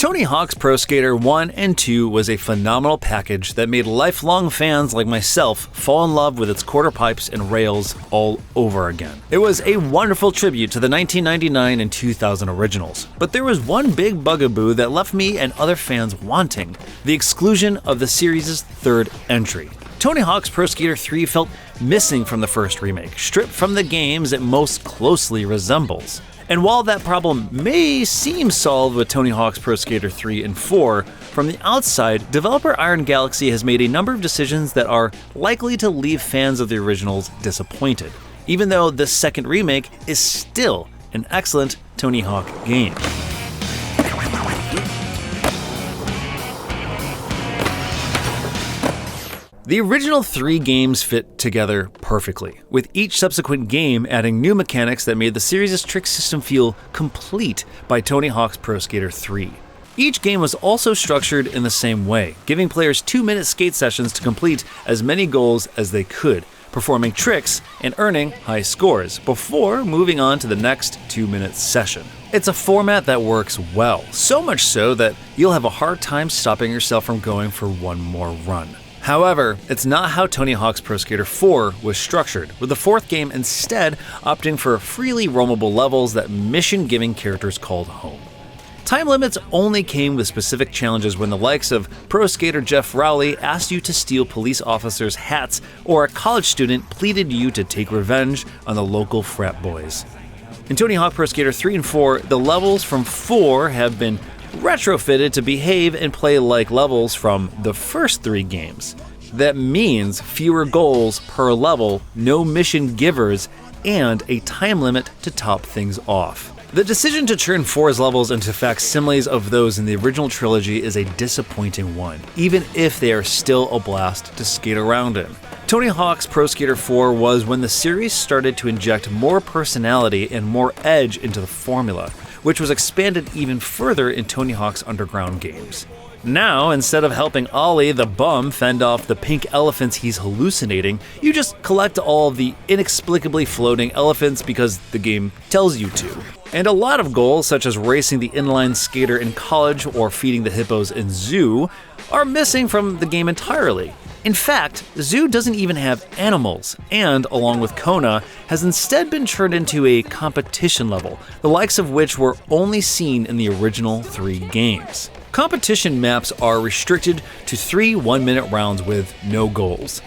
Tony Hawk's Pro Skater 1 and 2 was a phenomenal package that made lifelong fans like myself fall in love with its quarter pipes and rails all over again. It was a wonderful tribute to the 1999 and 2000 originals, but there was one big bugaboo that left me and other fans wanting: the exclusion of the series' third entry. Tony Hawk's Pro Skater 3 felt missing from the first remake, stripped from the games it most closely resembles. And while that problem may seem solved with Tony Hawk's Pro Skater 3 and 4, from the outside, developer Iron Galaxy has made a number of decisions that are likely to leave fans of the originals disappointed, even though the second remake is still an excellent Tony Hawk game. The original 3 games fit together perfectly, with each subsequent game adding new mechanics that made the series' trick system feel complete by Tony Hawk's Pro Skater 3. Each game was also structured in the same way, giving players 2-minute skate sessions to complete as many goals as they could, performing tricks and earning high scores, before moving on to the next 2-minute session. It's a format that works well, so much so that you'll have a hard time stopping yourself from going for one more run. However, it's not how Tony Hawk's Pro Skater 4 was structured, with the fourth game instead opting for freely roamable levels that mission-giving characters called home. Time limits only came with specific challenges when the likes of pro skater Jeff Rowley asked you to steal police officers' hats, or a college student pleaded you to take revenge on the local frat boys. In Tony Hawk Pro Skater 3 and 4, the levels from 4 have been retrofitted to behave and play like levels from the first 3 games. That means fewer goals per level, no mission givers, and a time limit to top things off. The decision to turn 4's levels into facsimiles of those in the original trilogy is a disappointing one, even if they are still a blast to skate around in. Tony Hawk's Pro Skater 4 was when the series started to inject more personality and more edge into the formula, which was expanded even further in Tony Hawk's Underground games. Now, instead of helping Ollie the bum fend off the pink elephants he's hallucinating, you just collect all of the inexplicably floating elephants because the game tells you to. And a lot of goals, such as racing the inline skater in college or feeding the hippos in Zoo, are missing from the game entirely. In fact, Zoo doesn't even have animals, and, along with Kona, has instead been turned into a competition level, the likes of which were only seen in the original 3 games. Competition maps are restricted to 3 one-minute rounds with no goals.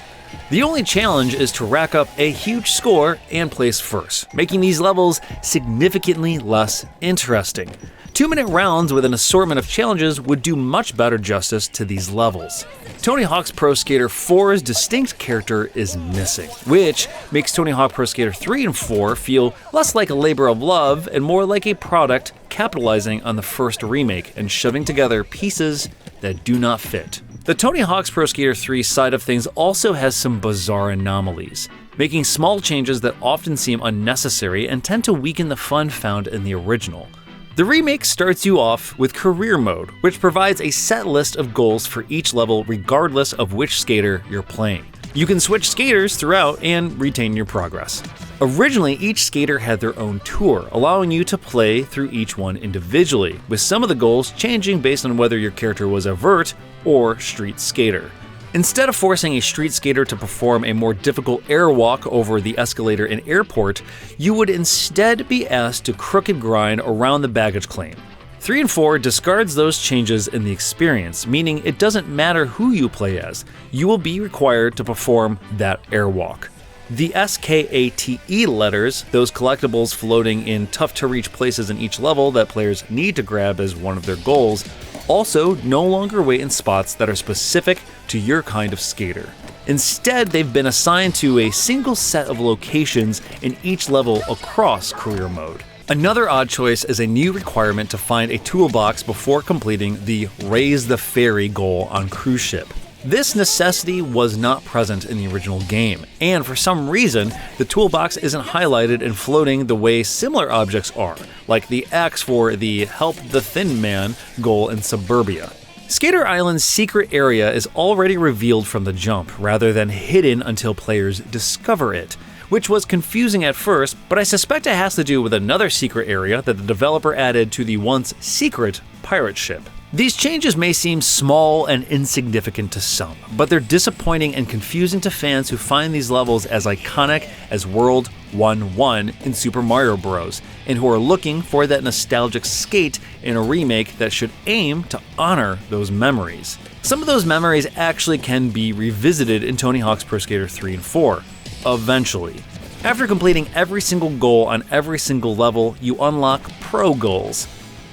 The only challenge is to rack up a huge score and place first, making these levels significantly less interesting. 2-minute rounds with an assortment of challenges would do much better justice to these levels. Tony Hawk's Pro Skater 4's distinct character is missing, which makes Tony Hawk Pro Skater 3 and 4 feel less like a labor of love and more like a product capitalizing on the first remake and shoving together pieces that do not fit. The Tony Hawk's Pro Skater 3 side of things also has some bizarre anomalies, making small changes that often seem unnecessary and tend to weaken the fun found in the original. The remake starts you off with Career Mode, which provides a set list of goals for each level regardless of which skater you're playing. You can switch skaters throughout and retain your progress. Originally, each skater had their own tour, allowing you to play through each one individually, with some of the goals changing based on whether your character was a vert or street skater. Instead of forcing a street skater to perform a more difficult airwalk over the escalator in airport, you would instead be asked to crooked grind around the baggage claim. 3 and 4 discards those changes in the experience, meaning it doesn't matter who you play as, you will be required to perform that airwalk. The SKATE letters, those collectibles floating in tough-to-reach places in each level that players need to grab as one of their goals, also no longer wait in spots that are specific to your kind of skater. Instead, they've been assigned to a single set of locations in each level across Career Mode. Another odd choice is a new requirement to find a toolbox before completing the Raise the Ferry goal on cruise ship. This necessity was not present in the original game, and for some reason, the toolbox isn't highlighted and floating the way similar objects are, like the X for the Help the Thin Man goal in Suburbia. Skater Island's secret area is already revealed from the jump, rather than hidden until players discover it, which was confusing at first, but I suspect it has to do with another secret area that the developer added to the once secret pirate ship. These changes may seem small and insignificant to some, but they're disappointing and confusing to fans who find these levels as iconic as World 1-1 in Super Mario Bros., and who are looking for that nostalgic skate in a remake that should aim to honor those memories. Some of those memories actually can be revisited in Tony Hawk's Pro Skater 3 and 4, eventually. After completing every single goal on every single level, you unlock Pro Goals.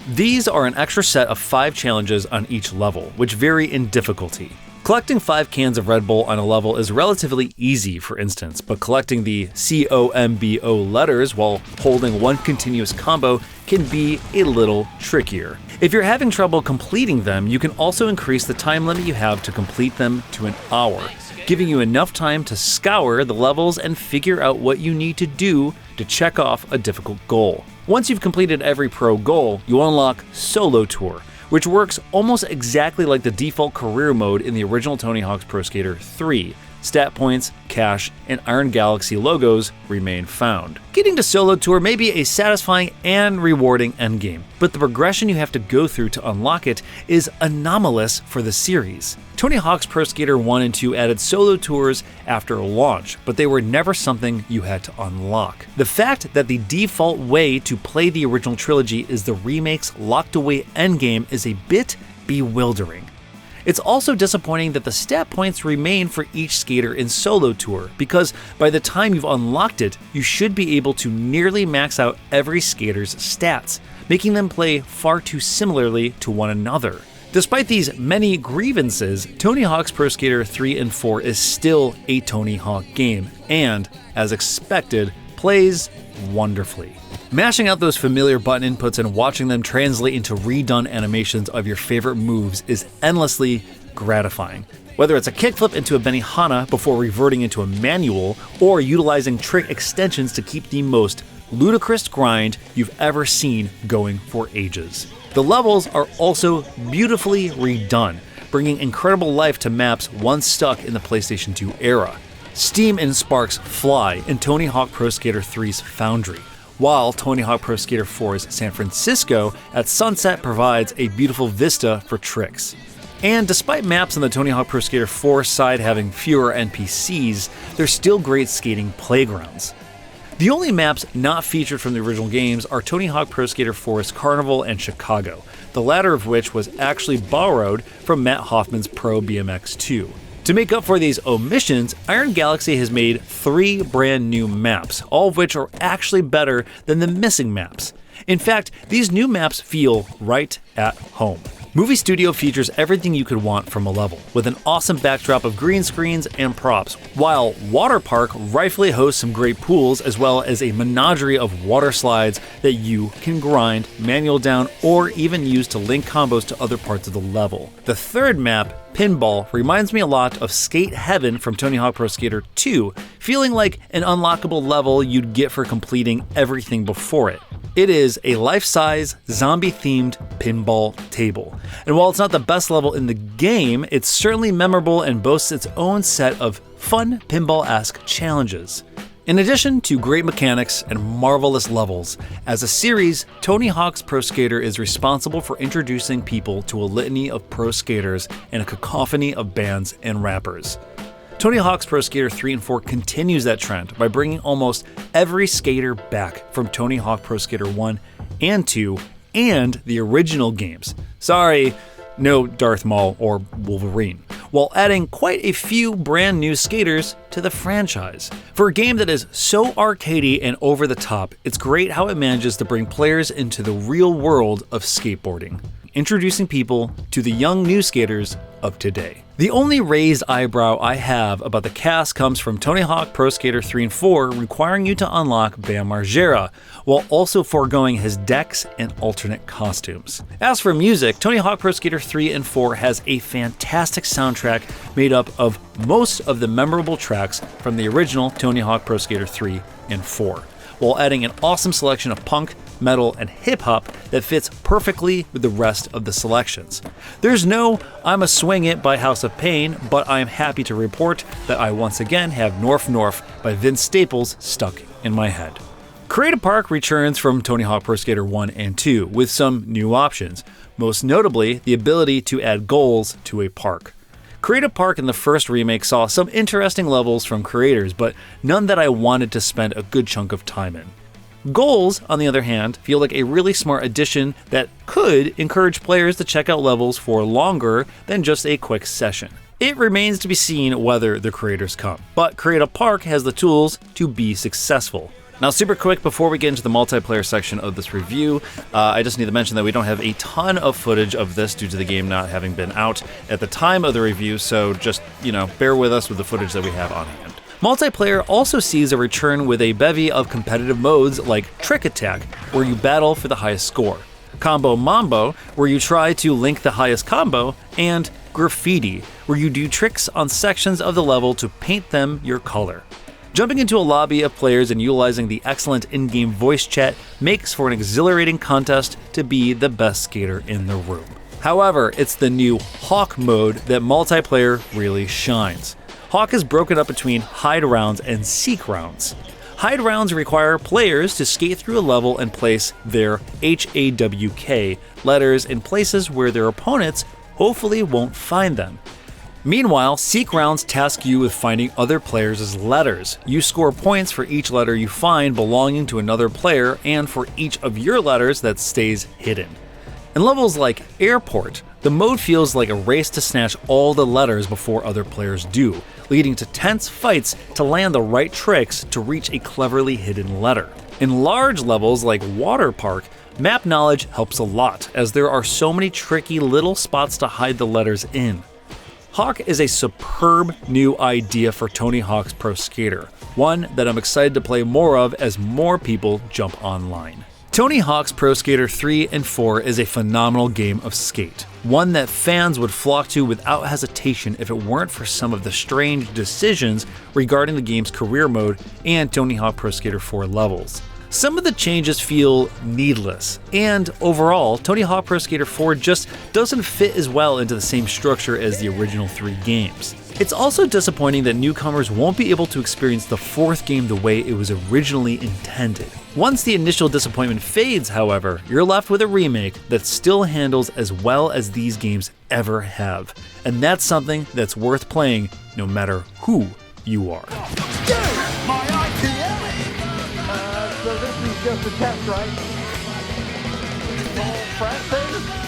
These are an extra set of 5 challenges on each level, which vary in difficulty. Collecting 5 cans of Red Bull on a level is relatively easy, for instance, but collecting the COMBO letters while holding one continuous combo can be a little trickier. If you're having trouble completing them, you can also increase the time limit you have to complete them to an hour, giving you enough time to scour the levels and figure out what you need to do to check off a difficult goal. Once you've completed every pro goal, you unlock Solo Tour, which works almost exactly like the default career mode in the original Tony Hawk's Pro Skater 3. Stat points, cash, and Iron Galaxy logos remain found. Getting to Solo Tour may be a satisfying and rewarding endgame, but the progression you have to go through to unlock it is anomalous for the series. Tony Hawk's Pro Skater 1 and 2 added solo tours after launch, but they were never something you had to unlock. The fact that the default way to play the original trilogy is the remake's locked-away endgame is a bit bewildering. It's also disappointing that the stat points remain for each skater in Solo Tour, because by the time you've unlocked it, you should be able to nearly max out every skater's stats, making them play far too similarly to one another. Despite these many grievances, Tony Hawk's Pro Skater 3 and 4 is still a Tony Hawk game, and, as expected, plays wonderfully. Mashing out those familiar button inputs and watching them translate into redone animations of your favorite moves is endlessly gratifying. Whether it's a kickflip into a Benihana before reverting into a manual, or utilizing trick extensions to keep the most ludicrous grind you've ever seen going for ages. The levels are also beautifully redone, bringing incredible life to maps once stuck in the PlayStation 2 era. Steam and sparks fly in Tony Hawk Pro Skater 3's Foundry, while Tony Hawk Pro Skater 4's San Francisco at sunset provides a beautiful vista for tricks. And despite maps on the Tony Hawk Pro Skater 4 side having fewer NPCs, they're still great skating playgrounds. The only maps not featured from the original games are Tony Hawk Pro Skater 4's Carnival and Chicago, the latter of which was actually borrowed from Matt Hoffman's Pro BMX 2. To make up for these omissions, Iron Galaxy has made 3 brand new maps, all of which are actually better than the missing maps. In fact, these new maps feel right at home. Movie Studio features everything you could want from a level, with an awesome backdrop of green screens and props, while Water Park rightfully hosts some great pools as well as a menagerie of water slides that you can grind, manual down, or even use to link combos to other parts of the level. The third map, Pinball, reminds me a lot of Skate Heaven from Tony Hawk Pro Skater 2, feeling like an unlockable level you'd get for completing everything before it. It is a life-size, zombie-themed pinball table. And while it's not the best level in the game, it's certainly memorable and boasts its own set of fun pinball-esque challenges. In addition to great mechanics and marvelous levels, as a series, Tony Hawk's Pro Skater is responsible for introducing people to a litany of pro skaters and a cacophony of bands and rappers. Tony Hawk's Pro Skater 3 and 4 continues that trend by bringing almost every skater back from Tony Hawk Pro Skater 1 and 2 and the original games. Sorry, no Darth Maul or Wolverine, while adding quite a few brand new skaters to the franchise. For a game that is so arcadey and over the top, it's great how it manages to bring players into the real world of skateboarding, introducing people to the young new skaters of today. The only raised eyebrow I have about the cast comes from Tony Hawk Pro Skater 3 and 4 requiring you to unlock Bam Margera, while also foregoing his decks and alternate costumes. As for music, Tony Hawk Pro Skater 3 and 4 has a fantastic soundtrack made up of most of the memorable tracks from the original Tony Hawk Pro Skater 3 and 4, while adding an awesome selection of punk, metal, and hip-hop that fits perfectly with the rest of the selections. There's no "I'ma Swing It" by House of Pain, but I'm happy to report that I once again have North North by Vince Staples stuck in my head. Creative Park returns from Tony Hawk Pro Skater 1 and 2 with some new options. most notably the ability to add goals to a park. Create a Park in the first remake saw some interesting levels from creators, but none that I wanted to spend a good chunk of time in. Goals, on the other hand, feel like a really smart addition that could encourage players to check out levels for longer than just a quick session. It remains to be seen whether the creators come, but Create a Park has the tools to be successful. Now, super quick, before we get into the multiplayer section of this review, I just need to mention that we don't have a ton of footage of this due to the game not having been out at the time of the review, so just, bear with us with the footage that we have on hand. Multiplayer also sees a return with a bevy of competitive modes like Trick Attack, where you battle for the highest score, Combo Mambo, where you try to link the highest combo, and Graffiti, where you do tricks on sections of the level to paint them your color. Jumping into a lobby of players and utilizing the excellent in-game voice chat makes for an exhilarating contest to be the best skater in the room. However, it's the new Hawk mode that multiplayer really shines. Hawk is broken up between hide rounds and seek rounds. Hide rounds require players to skate through a level and place their HAWK letters in places where their opponents hopefully won't find them. Meanwhile, Seek rounds task you with finding other players' letters. You score points for each letter you find belonging to another player and for each of your letters that stays hidden. In levels like Airport, the mode feels like a race to snatch all the letters before other players do, leading to tense fights to land the right tricks to reach a cleverly hidden letter. In large levels like Water Park, map knowledge helps a lot, as there are so many tricky little spots to hide the letters in. Hawk is a superb new idea for Tony Hawk's Pro Skater, one that I'm excited to play more of as more people jump online. Tony Hawk's Pro Skater 3 and 4 is a phenomenal game of skate, one that fans would flock to without hesitation if it weren't for some of the strange decisions regarding the game's career mode and Tony Hawk Pro Skater 4 levels. Some of the changes feel needless, and overall, Tony Hawk Pro Skater 4 just doesn't fit as well into the same structure as the original 3 games. It's also disappointing that newcomers won't be able to experience the 4th game the way it was originally intended. Once the initial disappointment fades, however, you're left with a remake that still handles as well as these games ever have. And that's something that's worth playing no matter who you are. So this is just a test, right? All pressing.